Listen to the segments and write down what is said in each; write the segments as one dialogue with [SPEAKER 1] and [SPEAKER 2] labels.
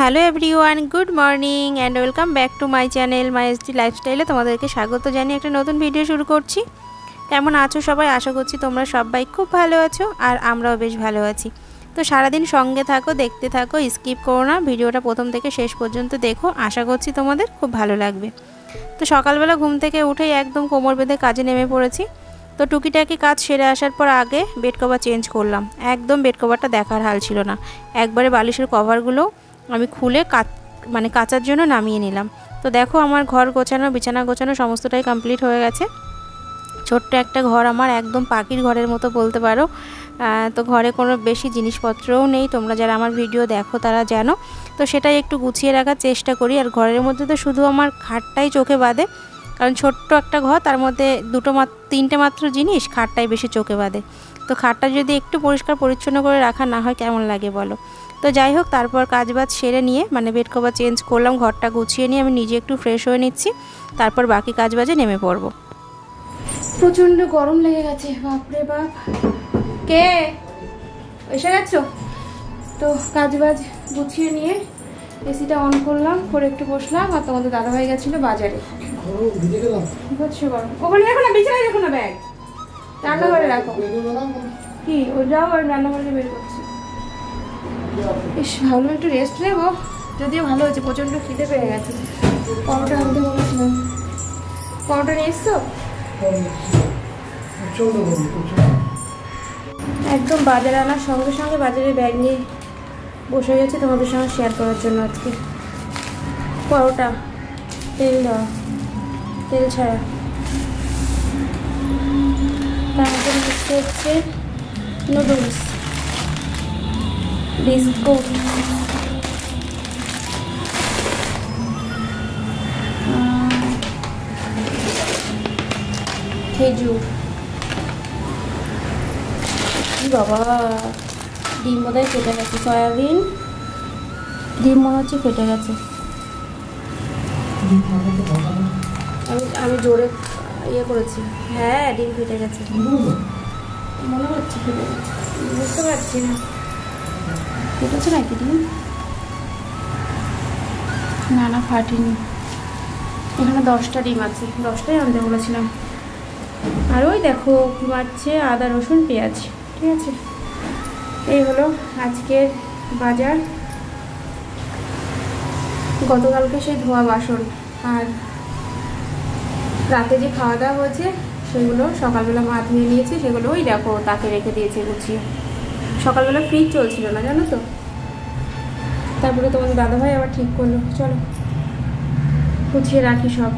[SPEAKER 1] Hello everyone, good morning and welcome back to my channel my SD লাইফস্টাইলে তোমাদেরকে স্বাগত জানিয়ে একটা নতুন ভিডিও শুরু করছি। কেমন আছো সবাই? আশা করছি তোমরা সবাই খুব ভালো আছো আর আমরাও বেশ ভালো আছি। তো সারাদিন সঙ্গে থাকো, দেখতে থাকো, স্কিপ করো না, ভিডিওটা প্রথম থেকে শেষ পর্যন্ত দেখো। আশা করছি তোমাদের খুব ভালো লাগবে। তো সকালবেলা ঘুম থেকে উঠেই একদম কোমর বেঁধে কাজে নেমে পড়েছি। তো টুকিটাকি কাজ সেরে আসার পর আগে বেড কভার চেঞ্জ করলাম। একদম বেড কভারটা দেখার হাল ছিল না। একবারে বালিশের কভারগুলো আমি খুলে কাচার জন্য নামিয়ে নিলাম। তো দেখো আমার ঘর গোছানো, বিছানা গোছানো সমস্তটাই কমপ্লিট হয়ে গেছে। ছোট্ট একটা ঘর আমার, একদম পাখির ঘরের মতো বলতে পারো। তো ঘরে কোনো বেশি জিনিসপত্রও নেই, তোমরা যারা আমার ভিডিও দেখো তারা জানো। তো সেটাই একটু গুছিয়ে রাখার চেষ্টা করি। আর ঘরের মধ্যে তো শুধু আমার খাটটাই চোখে বাঁধে, কারণ ছোট্ট একটা ঘর, তার মধ্যে তিনটে মাত্র জিনিস, খাটটাই বেশি চোখে বাঁধে। তো খাটটা যদি একটু পরিষ্কার পরিচ্ছন্ন করে রাখা না হয় কেমন লাগে বলো। তো যাই হোক, তারপর কাজবাজ সেরে নিয়ে বেড কভার চেঞ্জ করলাম, ঘরটা গুছিয়ে নিয়ে আমি নিজে একটু ফ্রেশ হয়ে নিচ্ছি। তারপর বাকি কাজবাজে নেমে পড়বো। প্রচণ্ড গরম লেগে গেছে, বাপরে বাপ। কে এসে গেছো? তো কাজবাজ গুছিয়ে নিয়ে এসিটা অন করলাম, করে একটু বসলাম। আর তোমাদের দাদাভাই গেছিলো বাজারে। ওখানে রাখো না, বিছানায় রাখো না, ব্যাগ রান্নাঘরে রাখো। কি ওই যাও, ওই রান্নাঘরে বের করছি। বেশ ভালো, একটু রেস্ট নেবো। যদিও ভালো হয়েছে, প্রচণ্ড খিদে পেয়ে গেছে। পরোটা আনতে বলেছিলাম, পরোটা নিয়ে এসছো? একদম বাজারে আনার সঙ্গে সঙ্গে বাজারে ব্যাগ নিয়ে বসে গেছি তোমাদের সঙ্গে শেয়ার করার জন্য। আজকে পরোটা, তেল দেওয়া, তেল ছাড়া। তার মধ্যে মিশতে হচ্ছে নুডলস, বিস্কুট, খেজুর। বাবা, ডিম বোধহয় ফেটে গেছে, সয়াবিন ডিম মনে হচ্ছে ফেটে গেছে। আমি জোরে ইয়ে করেছি। হ্যাঁ, ডিম ফেটে গেছে মনে হচ্ছে, ফেটে গেছে, বুঝতে পারছি না ফেটেছে নাকি ডিম। না না, ফাটেনি। এখানে 10টা ডিম আছে, 10টাই আনতে বলেছিলাম। আর ওই দেখো কি মারছে, আদা রসুন পেঁয়াজ। ঠিক আছে, এই হলো আজকের বাজার। গতকালকে সেই ধোয়া বাসন আর রাতে যে খাওয়া দাওয়া হয়েছে সেগুলো সকালবেলা মা ধুয়ে নিয়েছে। সেগুলো ওই দেখো তাকে রেখে দিয়েছে গুছিয়ে। সকালবেলা ফ্রিজ চলছিল না জানো তো, তারপরে তোমাদের দাদাভাই আবার ঠিক করলো। চলো গুছিয়ে রাখি সব।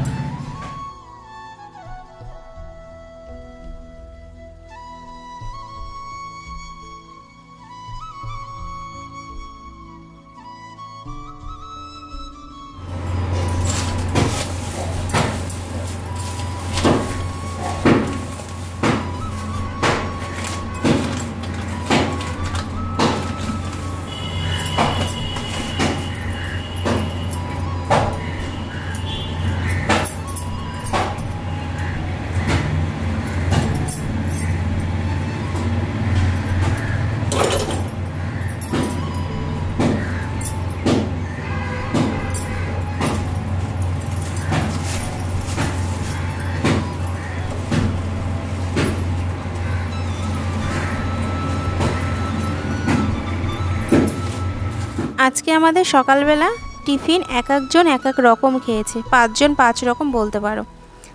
[SPEAKER 1] আজকে আমাদের সকালবেলা টিফিন এক একজন এক এক রকম খেয়েছে, 5 জন 5 রকম বলতে পারো।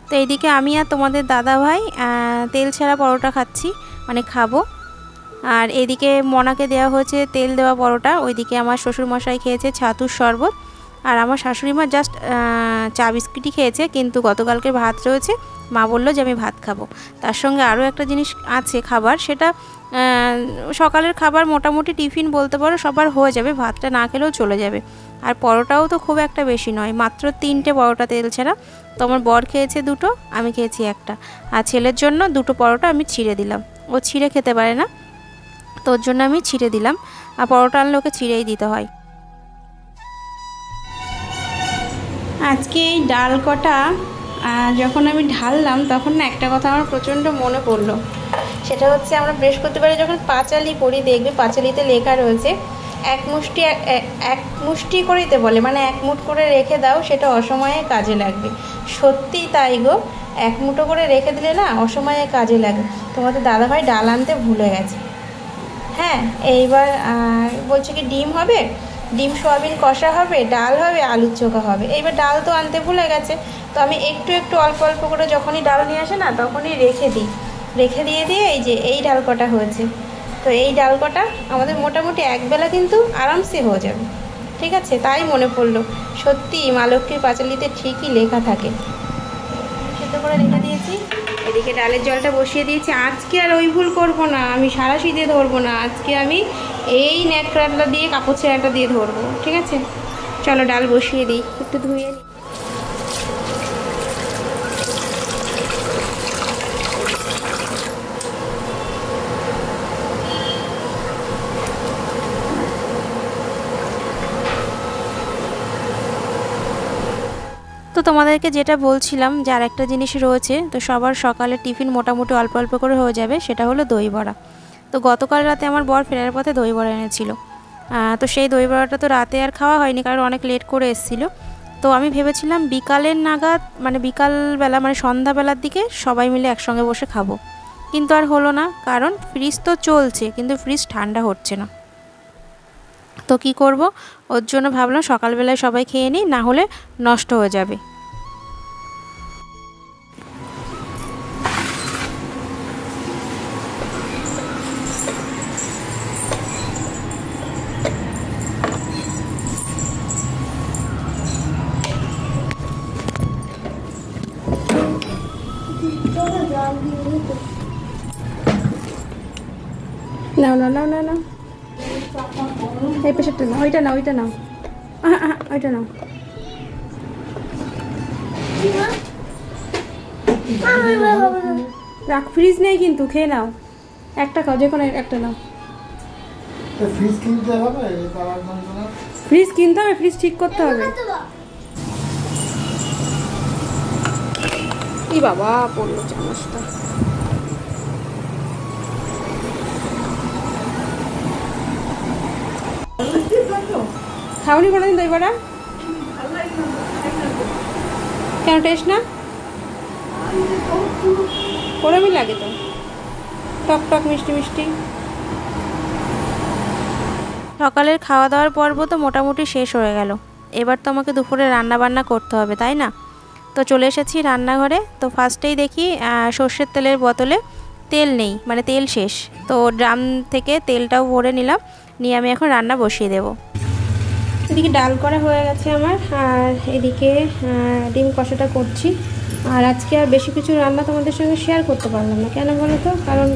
[SPEAKER 1] তো এইদিকে আমি আর তোমাদের দাদাভাই তেল ছাড়া পরোটা খাচ্ছি, খাবো। আর এদিকে মনাকে দেওয়া হয়েছে তেল দেওয়া পরোটা। ওইদিকে আমার শ্বশুরমশাই খেয়েছে ছাতুর শরবত। আর আমার শাশুড়িমা জাস্ট চা বিস্কুটই খেয়েছে, কিন্তু গতকালকে ভাত রয়েছে, মা বললো যে আমি ভাত খাবো। তার সঙ্গে আরও একটা জিনিস আছে খাবার, সেটা সকালের খাবার মোটামুটি টিফিন বলতে পারো সবার হয়ে যাবে, ভাতটা না খেলেও চলে যাবে। আর পরোটাও তো খুব একটা বেশি নয়, মাত্র 3টে পরোটা তেল ছাড়া। তো আমার বর খেয়েছে 2টো, আমি খেয়েছি 1টা। আর ছেলের জন্য 2টো পরোটা আমি ছিঁড়ে দিলাম, ও ছিঁড়ে খেতে পারে না, তো ওর জন্য আমি ছিঁড়ে দিলাম। আর পরোটা আনলে ওকে ছিঁড়েই দিতে হয়। আজকে এই ডাল কটা যখন আমি ঢাললাম তখন না একটা কথা আমার প্রচণ্ড মনে পড়লো। সেটা হচ্ছে আমরা বৃহস্পতিবারে যখন পাঁচালি পড়ি, দেখবে পাঁচালিতে লেখা রয়েছে এক মুষ্টি করেইতে বলে, মানে এক মুঠ করে রেখে দাও, সেটা অসময়ে কাজে লাগবে। সত্যিই তাই গো, এক মুঠো করে রেখে দিলে না অসময়ে কাজে লাগে। তোমাদের দাদাভাই ডাল আনতে ভুলে গেছে। হ্যাঁ, এইবার বলছে কি ডিম হবে, ডিম সয়াবিন কষা হবে, ডাল হবে, আলুর চোখা হবে। এইবার ডাল তো আনতে ভুলে গেছে, তো আমি একটু একটু অল্প অল্প করে যখনই ডাল নিয়ে আসে না তখনই রেখে দিয়ে এই যে এই ডাল কটা হয়েছে। তো এই ডাল কটা আমাদের মোটামুটি একবেলা কিন্তু আরামসে হয়ে যাবে। ঠিক আছে, তাই মনে পড়লো, সত্যি মা লক্ষ্মীর পাঁচালিতে ঠিকই লেখা থাকে। সেদ্ধ করে রেখে দিয়েছি, এদিকে ডালের জলটা বসিয়ে দিয়েছি। আজকে আর ওই ভুল করবো না, আমি সারা শীতে ধরবো না, আজকে আমি এই ন্যাকড়াটা দিয়ে কাপড় ছেঁড়াটা দিয়ে ধরবো। ঠিক আছে, চলো ডাল বসিয়ে দিই, একটু ধুয়ে নিই। তো তোমাদেরকে যেটা বলছিলাম যে আর একটা জিনিস রয়েছে, তো সবার সকালে টিফিন মোটামুটি অল্প অল্প করে হয়ে যাবে, সেটা হলো দই বড়া। তো গতকাল রাতে আমার বর ফেরার পথে দই বড়া এনেছিল। তো সেই দই বড়াটা তো রাতে আর খাওয়া হয়নি, কারণ অনেক লেট করে এসেছিলো। তো আমি ভেবেছিলাম বিকালের নাগাদ, মানে বিকালবেলা, মানে সন্ধ্যাবেলার দিকে সবাই মিলে একসঙ্গে বসে খাবো, কিন্তু আর হলো না, কারণ ফ্রিজ তো চলছে কিন্তু ফ্রিজ ঠান্ডা হচ্ছে না। তো কি করব, ওর জন্য ভাবলাম সকালবেলায় সবাই খেয়ে নিই, না হলে নষ্ট হয়ে যাবে। নাও না নাও না নাও, এই প্রেশারটা নাও, ওইটা নাও, ওইটা নাও, ওইটা নাও। রাখ, ফ্রিজ নেই কিন্তু, খেয়ে নাও, একটা খাও, যে কোনো একটা নাও। ফ্রিজ কিনতে হবে, ফ্রিজ কিনতে হবে, ফ্রিজ ঠিক করতে হবে। এই বাবা পড়লো চামচটা। খাওনি কোনোদিন দই বড়া? কেন, টেস্ট না? ওরমই লাগে তো, টক টক মিষ্টি মিষ্টি। সকালের খাওয়া দাওয়ার পর্ব তো মোটামুটি শেষ হয়ে গেল। এবার তো আমাকে দুপুরে রান্না বান্না করতে হবে, তাই না? তো চলে এসেছি রান্নাঘরে। তো ফার্স্টেই দেখি সর্ষের তেলের বোতলে তেল নেই, মানে তেল শেষ। তো ড্রাম থেকে তেলটাও ভরে নিলাম, নিয়ে আমি এখন রান্না বসিয়ে দেবো। এদিকে ডাল করা হয়ে গেছে আমার, আর এদিকে ডিম কষাটা করছি। আর আজকে আর বেশি কিছু রান্না তোমাদের সঙ্গে শেয়ার করতে পারলাম না, কেন বলো তো? কারণ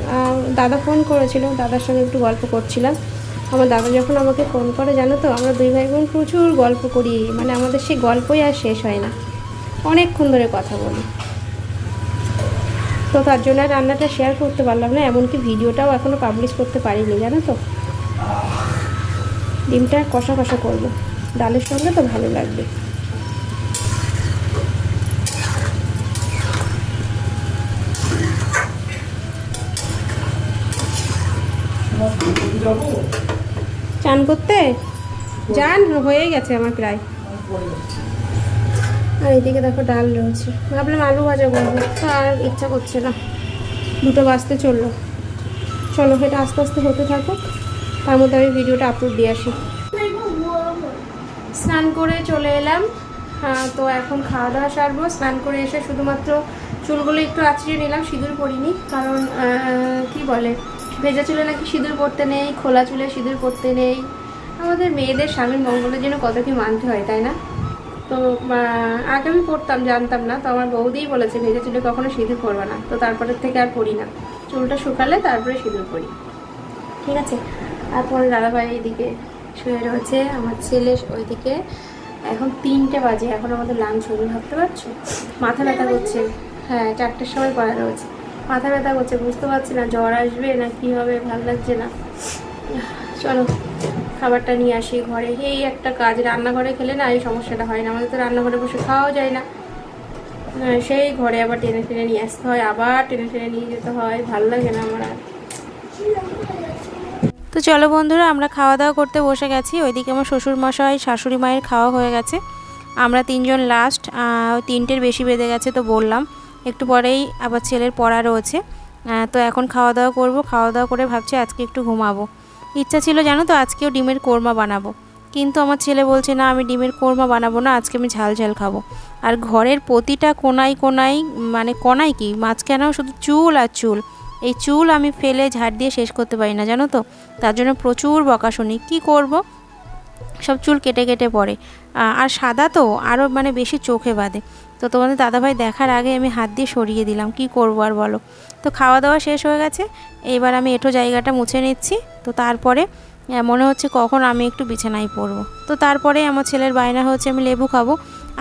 [SPEAKER 1] দাদা ফোন করেছিল, দাদার সঙ্গে একটু গল্প করছিলাম। আমার দাদা যখন আমাকে ফোন করে, জানো তো, আমরা দুই ভাই বোন প্রচুর গল্প করি, মানে আমাদের সেই গল্পই আর শেষ হয় না, অনেকক্ষণ ধরে কথা বলি। তো তার জন্য রান্নাটা শেয়ার করতে পারলাম না, এমনকি ভিডিওটাও এখনও পাবলিশ করতে পারিনি, জানো তো। ডিমটা কষা কষা করবো, ডালের সঙ্গে তো ভালো লাগবে। চান করতে যান, হয়ে গেছে আমার প্রায়। আর এইদিকে দেখো ডাল রয়েছে, ভাবলাম আলু ভাজা করবো, তো আর ইচ্ছা করছে না, 2টা বাজতে চললো। চলো, এটা আস্তে আস্তে হতে থাকুক, তার মধ্যে আমি ভিডিওটা আপলোড দিয়ে আসি। স্নান করে চলে এলাম, তো এখন খাওয়া দাওয়া সারবো। স্নান করে এসে শুধুমাত্র চুলগুলো একটু আঁচড়িয়ে নিলাম, সিঁদুর পরিনি, কারণ কি বলে, ভেজা চুলে নাকি সিঁদুর পরতে নেই, খোলা চুলে সিঁদুর পরতে নেই। আমাদের মেয়েদের স্বামীর মঙ্গলের জন্য কত কি মানতে হয়, তাই না? তো আগে আমি পরতাম, জানতাম না, তো আমার বৌদিই বলেছে ভেজা চুলে কখনো সিঁদুর পরবে না, তো তারপরের থেকে আর পরি না, চুলটা শুকালে তারপরে সিঁদুর পরি। ঠিক আছে। তারপর দাদাভাই এইদিকে শুয়ে রয়েছে, আমার ছেলে ওইদিকে। এখন 3টে বাজে, এখন আমাদের লাঞ্চ হবে, ভাবতে পারছো? মাথা ব্যথা করছে, হ্যাঁ 4টের সময় করা রয়েছে, মাথা ব্যথা করছে, বুঝতে পারছি না জ্বর আসবে না কি হবে, ভালো লাগছে না। চলো খাবারটা নিয়ে আসি ঘরে। এই একটা কাজ, রান্নাঘরে খেলে না এই সমস্যাটা হয় না, আমাদের তো রান্নাঘরে বসে খাওয়াও যায় না, সেই ঘরে আবার টেনে টেনে নিয়ে আসতে হয়, আবার টেনে টেনে নিয়ে যেতে হয়, ভালো লাগে না আমার আর। তো চলো বন্ধুরা, আমরা খাওয়া দাওয়া করতে বসে গেছি। ওইদিকে আমার শ্বশুরমশাই শাশুড়ি মায়ের খাওয়া হয়ে গেছে, আমরা তিনজন লাস্ট। 3টের বেশি বেজে গেছে, তো বললাম একটু পরেই আবার ছেলের পড়া রয়েছে। তো এখন খাওয়া দাওয়া করব, খাওয়া দাওয়া করে ভাবছি আজকে একটু ঘুমাবো। ইচ্ছা ছিল জানো তো আজকেও ডিমের কোরমা বানাবো, কিন্তু আমার ছেলে বলছে না আমি ডিমের কোরমা বানাবো না, আজকে আমি ঝাল ঝাল খাবো। আর ঘরের প্রতিটা কোনায় কোনায়, মানে কোনায় কি মাঝখানেও শুধু চুল আর চুল, এই চুল আমি ফেলে ঝাড় দিয়ে শেষ করতে পারি না জানো তো, তার জন্য প্রচুর বকা শুনি। কী করব, সব চুল কেটে কেটে পড়ে, আর সাদা তো আরও মানে বেশি চোখে বাঁধে। তো তোমাদের দাদাভাই দেখার আগে আমি হাত দিয়ে সরিয়ে দিলাম, কি করব আর বলো। তো খাওয়া দাওয়া শেষ হয়ে গেছে, এইবার আমি এঁটো জায়গাটা মুছে নিচ্ছি। তো তারপরে মনে হচ্ছে কখন আমি একটু বিছানায় পড়বো। তো তারপরে আমার ছেলের বায়না হচ্ছে আমি লেবু খাবো।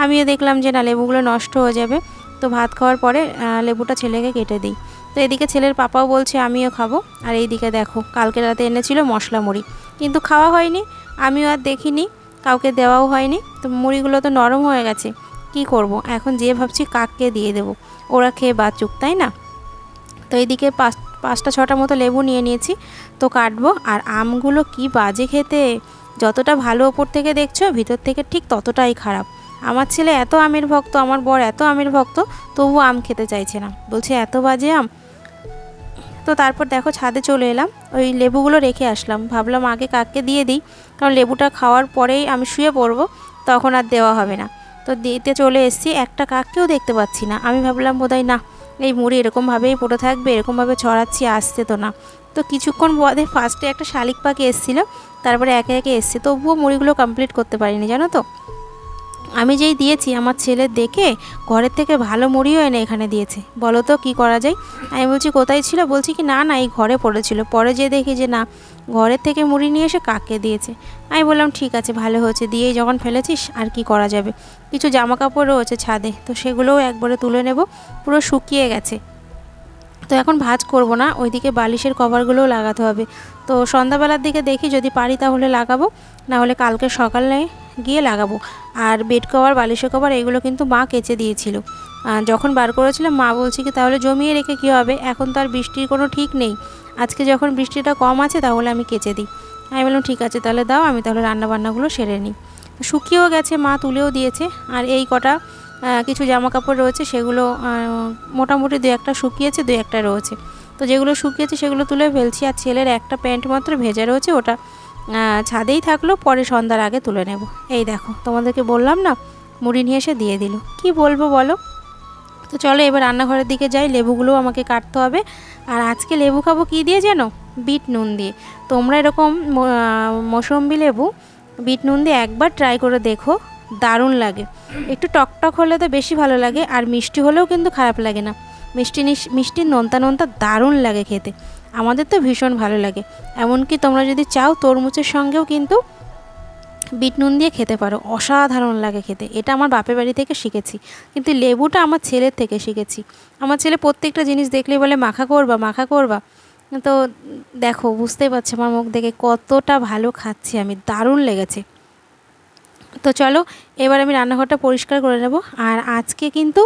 [SPEAKER 1] আমিও দেখলাম যে না, লেবুগুলো নষ্ট হয়ে যাবে, তো ভাত খাওয়ার পরে লেবুটা ছেলেকে কেটে দিই। তো এদিকে ছেলের পাপাও বলছে আমিও খাবো। আর এইদিকে দেখো কালকে রাতে এনেছিল মশলা মুড়ি, কিন্তু খাওয়া হয়নি, আমিও আর দেখিনি, কাউকে দেওয়াও হয়নি। তো মুড়িগুলো তো নরম হয়ে গেছে, কি করব এখন, যে ভাবছি কাককে দিয়ে দেব, ওরা খেয়ে বাঁচুক, তাই না। তো এইদিকে 5টা 6টা মতো লেবু নিয়ে নিয়েছি, তো কাটবো। আর আমগুলো কি বাজে খেতে, যতটা ভালো ওপর থেকে দেখছো ভিতর থেকে ঠিক ততটাই খারাপ। আমার ছেলে এত আমের ভক্ত, আমার বর এত আমের ভক্ত, তবুও আম খেতে চাইছে না, বলছে এত বাজে আম। তো তারপর দেখো ছাদে চলে এলাম, ওই লেবুগুলো রেখে আসলাম, ভাবলাম আগে কাককে দিয়ে দিই, কারণ লেবুটা খাওয়ার পরেই আমি শুয়ে পড়বো, তখন আর দেওয়া হবে না। তো দিতে চলে এসেছি, একটা কাককেও দেখতে পাচ্ছি না। আমি ভাবলাম বোধহয় না, এই মুড়ি এরকমভাবেই পড়ে থাকবে, এরকমভাবে ছড়াচ্ছি, আসছে তো না। তো কিছুক্ষণ বাদে ফার্স্টে একটা শালিক পাখি এসেছিলো, তারপরে একে একে এসছে, তবুও মুড়িগুলো কমপ্লিট করতে পারিনি জানো তো। আমি যেই দিয়েছি আমার ছেলে দেখে ঘরের থেকে ভালো মুড়িও এনে এখানে দিয়েছে। বলো তো কী করা যায়। আমি বলছি কোথায় ছিল, বলছি কি না না এই ঘরে পড়েছিল, পরে যেয়ে দেখি যে না, ঘরের থেকে মুড়ি নিয়ে এসে কাককে দিয়েছে। আমি বললাম ঠিক আছে ভালো হয়েছে, দিয়েই যখন ফেলেছিস আর কি করা যাবে। কিছু জামা কাপড় রয়েছে ছাদে, তো সেগুলোও একবারে তুলে নেব, পুরো শুকিয়ে গেছে। তো এখন ভাঁজ করব না, ওইদিকে বালিশের কভারগুলোও লাগাতে হবে। তো সন্ধ্যাবেলার দিকে দেখি যদি পারি তাহলে লাগাবো, না হলে কালকে সকালে গিয়ে লাগাবো। আর বেড কভার বালিশের কভার এগুলো কিন্তু মা কেচে দিয়েছিল, যখন বার করেছিলাম মা বলছি কি তাহলে জমিয়ে রেখে কী হবে, এখন তো আর বৃষ্টির কোনো ঠিক নেই, আজকে যখন বৃষ্টিটা কম আছে তাহলে আমি কেচে দিই। আমি বললাম ঠিক আছে তাহলে দাও, আমি তাহলে রান্নাবান্নাগুলো সেরে নিই। শুকিয়েও গেছে, মা তুলেও দিয়েছে। আর এই কটা কিছু জামা কাপড় রয়েছে, সেগুলো মোটামুটি 2-1টা শুকিয়েছে, 2-1টা রয়েছে। তো যেগুলো শুকিয়েছে সেগুলো তুলে ফেলছি। আর ছেলের একটা প্যান্ট মাত্র ভেজা রয়েছে, ওটা ছাদেই থাকলো, পরে সন্ধ্যার আগে তুলে নেব। এই দেখো তোমাদেরকে বললাম না, মুড়ি নিয়ে এসে দিয়ে দিল, কি বলবো বলো। তো চলো এবার রান্নাঘরের দিকে যাই, লেবুগুলোও আমাকে কাটতে হবে। আর আজকে লেবু খাবো কী দিয়ে জানো, বিট নুন দিয়ে। তোমরা এরকম মৌসম্বি লেবু বিট নুন দিয়ে একবার ট্রাই করে দেখো, দারুণ লাগে। একটু টকটক হলে তো বেশি ভালো লাগে, আর মিষ্টি হলেও কিন্তু খারাপ লাগে না, মিষ্টি মিষ্টি নোনতা নোনতা দারুণ লাগে খেতে, আমাদের তো ভীষণ ভালো লাগে। এমনকি তোমরা যদি চাও তরমুজের সঙ্গেও কিন্তু বিট নুন দিয়ে খেতে পারো, অসাধারণ লাগে খেতে। এটা আমার বাপের বাড়ি থেকে শিখেছি, কিন্তু লেবুটা আমার ছেলের থেকে শিখেছি। আমার ছেলে প্রত্যেকটা জিনিস দেখলেই বলে মাখা করবা মাখা করবা। তো দেখো বুঝতেই পারছি আমার মুখ দেখে কতটা ভালো খাচ্ছি আমি, দারুণ লেগেছে। তো চলো এবার আমি রান্নাঘরটা পরিষ্কার করে নেব। আর আজকে কিন্তু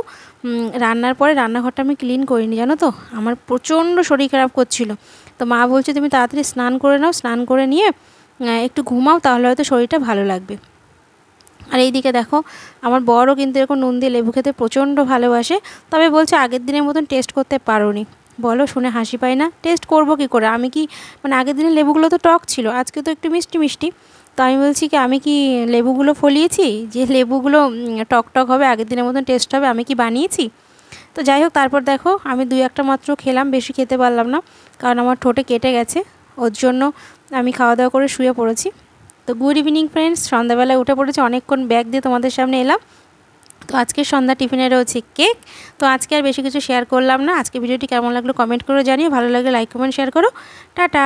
[SPEAKER 1] রান্নার পরে রান্নাঘরটা আমি ক্লিন করিনি জানো তো, আমার প্রচণ্ড শরীর খারাপ করছিল। তো মা বলছে তুমি তাড়াতাড়ি স্নান করে নাও, স্নান করে নিয়ে একটু ঘুমাও, তাহলে হয়তো শরীরটা ভালো লাগবে। আর এইদিকে দেখো আমার বড়ও কিন্তু এরকম নুন দিয়ে লেবু খেতে প্রচণ্ড ভালোবাসে, তবে বলছে আগের দিনের মতন টেস্ট করতে পারোনি। বলো শুনে হাসি পায় না, টেস্ট করব কি করে, আমি কি মানে আগের দিনের লেবুগুলো তো টক ছিল, আজকে তো একটু মিষ্টি মিষ্টি। তো আমি বলছি কি আমি কি লেবুগুলো ফলিয়েছি যে লেবুগুলো টক টক হবে, আগের দিনের মতন টেস্ট হবে, আমি কি বানিয়েছি। তো যাই হোক, তারপর দেখো আমি 2-1টা মাত্র খেলাম, বেশি খেতে পারলাম না, কারণ আমার ঠোঁটে কেটে গেছে, ওর জন্য আমি খাওয়া দাওয়া করে শুয়ে পড়েছি। তো গুড ইভিনিং ফ্রেন্ডস, সন্ধ্যাবেলায় উঠে পড়েছি, অনেকক্ষণ ব্যাগ দিয়ে তোমাদের সামনে এলাম। তো আজকে সন্ধ্যা টিফিনে রয়েছে কেক। তো আজকে আর বেশি কিছু শেয়ার করলাম না। আজকে ভিডিওটি কেমন লাগলো কমেন্ট করে জানিও, ভালো লাগলে লাইক কমেন্ট শেয়ার করো। টাটা।